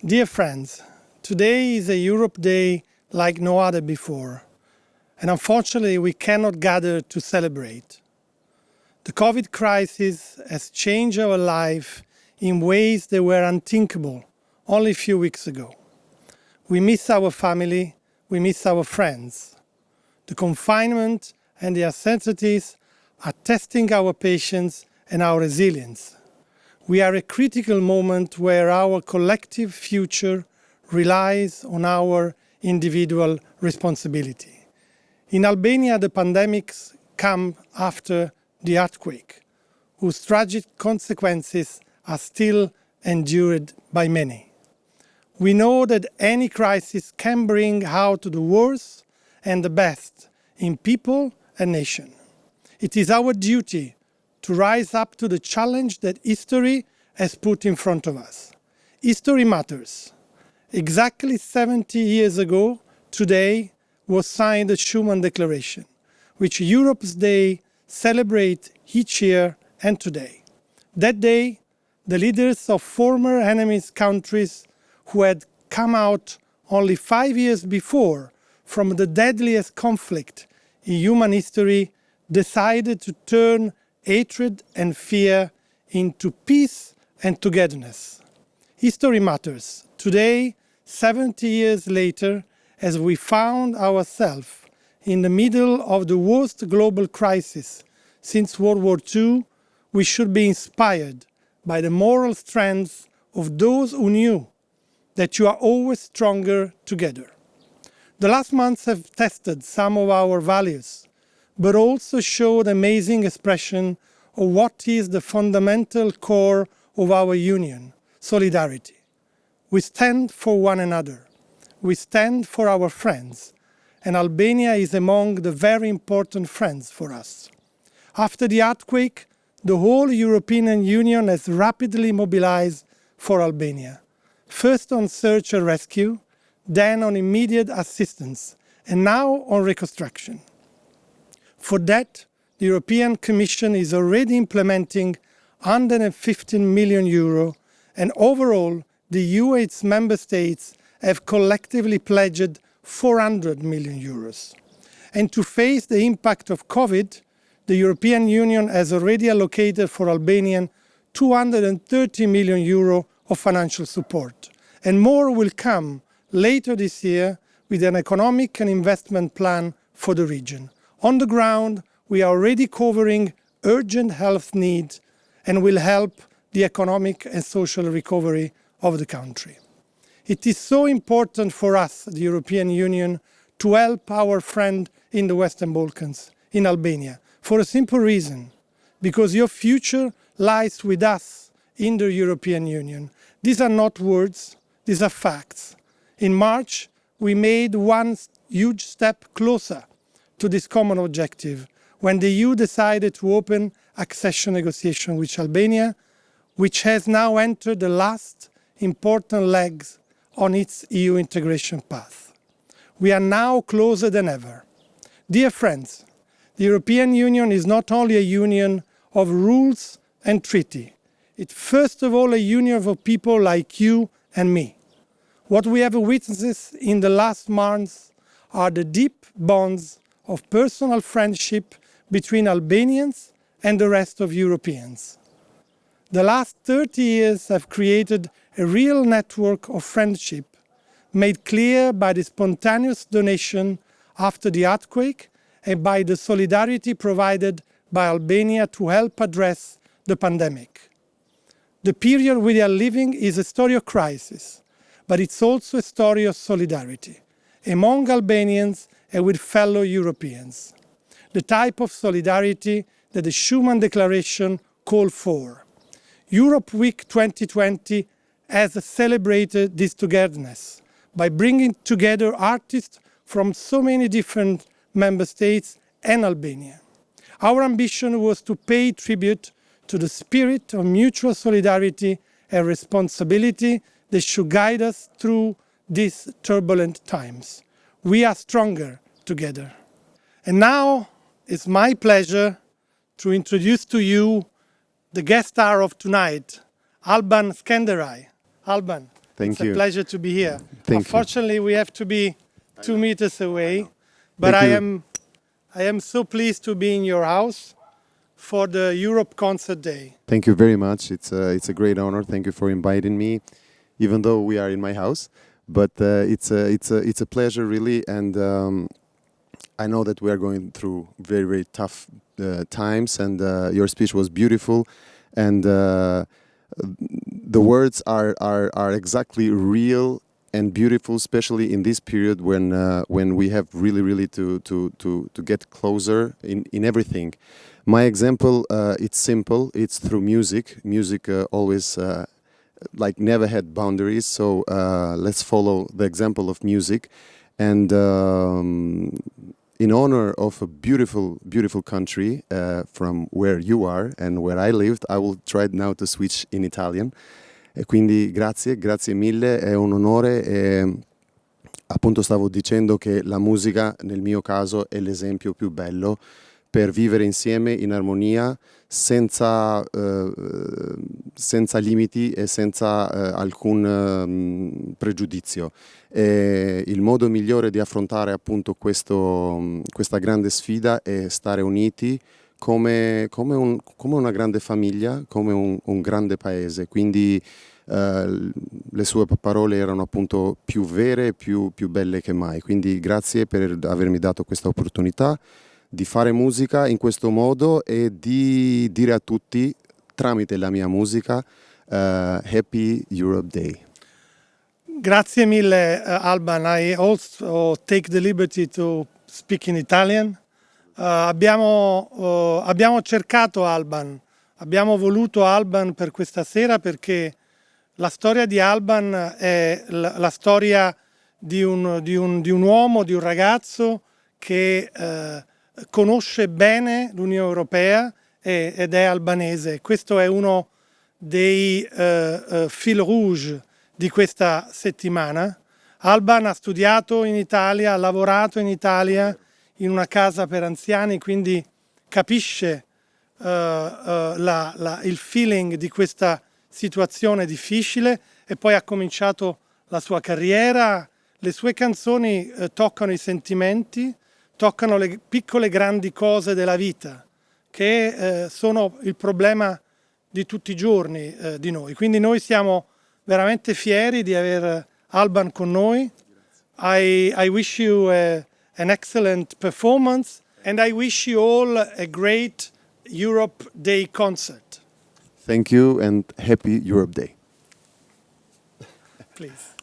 Dear friends, today is a Europe Day like no other before, and unfortunately we cannot gather to celebrate. The COVID crisis has changed our life in ways that were unthinkable only a few weeks ago. We miss our family, we miss our friends. The confinement and the uncertainties are testing our patience and our resilience. We are at a critical moment where our collective future relies on our individual responsibility. In Albania, the pandemics come after the earthquake, whose tragic consequences are still endured by many. We know that any crisis can bring out the worst and the best in people and nation. It is our duty to rise up to the challenge that history has put in front of us. History matters. Exactly 70 years ago, today, was signed the Schuman Declaration, which Europe's Day celebrates each year and today. That day, the leaders of former enemy countries who had come out only 5 years before from the deadliest conflict in human history decided to turn hatred and fear into peace and togetherness. History matters. Today, 70 years later, as we found ourselves in the middle of the worst global crisis since World War II, we should be inspired by the moral strength of those who knew that you are always stronger together. The last months have tested some of our values, but also showed amazing expression of what is the fundamental core of our union, solidarity. We stand for one another. We stand for our friends, and Albania is among the very important friends for us. After the earthquake, the whole European Union has rapidly mobilized for Albania, first on search and rescue, then on immediate assistance, and now on reconstruction. For that, the European Commission is already implementing €115 million, and overall, the EU and its member states have collectively pledged €400 million. And to face the impact of COVID, the European Union has already allocated for Albania €230 million of financial support. And more will come later this year with an economic and investment plan for the region. On the ground, we are already covering urgent health needs and will help the economic and social recovery of the country. It is so important for us, the European Union, to help our friend in the Western Balkans, in Albania, for a simple reason, because your future lies with us in the European Union. These are not words, these are facts. In March, we made one huge step closer to this common objective when the EU decided to open accession negotiations with Albania, which has now entered the last important legs on its EU integration path. We are now closer than ever. Dear friends, the European Union is not only a union of rules and treaty. It's first of all a union of people like you and me. What we have witnessed in the last months are the deep bonds of personal friendship between Albanians and the rest of Europeans. The last 30 years have created a real network of friendship, made clear by the spontaneous donation after the earthquake and by the solidarity provided by Albania to help address the pandemic. The period we are living is a story of crisis, but it's also a story of solidarity among Albanians and with fellow Europeans. The type of solidarity that the Schuman Declaration called for. Europe Week 2020 has celebrated this togetherness by bringing together artists from so many different member states and Albania. Our ambition was to pay tribute to the spirit of mutual solidarity and responsibility that should guide us through these turbulent times. We are stronger together. And now it's my pleasure to introduce to you the guest star of tonight, Alban Skenderai. Alban, It's a pleasure to be here. Thank Unfortunately, we have to be 2 meters away, but Thank I am so pleased to be in your house for the Europe Concert Day. Thank you very much. It's a great honor. Thank you for inviting me, even though we are in my house. But it's a pleasure, really, and I know that we are going through very, very tough times, and your speech was beautiful, and the words are exactly real and beautiful, especially in this period when we have really to get closer in everything. My example, it's simple. It's through music. Music always like never had boundaries. So let's follow the example of music, and in honor of a beautiful country from where you are and where I lived, I will try now to switch in Italian. E quindi grazie mille, è un onore. E appunto stavo dicendo che la musica nel mio caso è l'esempio più bello per vivere insieme in armonia, senza limiti e senza alcun pregiudizio. E il modo migliore di affrontare appunto questa grande sfida è stare uniti come una grande famiglia, come un grande paese. Quindi le sue parole erano appunto più vere e più belle che mai. Quindi grazie per avermi dato questa opportunità di fare musica in questo modo e di dire a tutti, tramite la mia musica, Happy Europe Day. Grazie mille, Alban. I also take the liberty to speak in Italian. Abbiamo cercato Alban, abbiamo voluto Alban per questa sera perché la storia di Alban è la storia di un uomo, di un ragazzo che conosce bene l'Unione Europea ed è albanese. Questo è uno dei fil rouge di questa settimana. Alban ha studiato in Italia, ha lavorato in Italia in una casa per anziani, quindi capisce il feeling di questa situazione difficile, e poi ha cominciato la sua carriera. Le sue canzoni toccano i sentimenti, toccano le piccole grandi cose della vita, che sono il problema di tutti i giorni di noi. Quindi noi siamo veramente fieri di avere Alban con noi. I wish you an excellent performance, and I wish you all a great Europe Day concert. Thank you and Happy Europe Day. Please.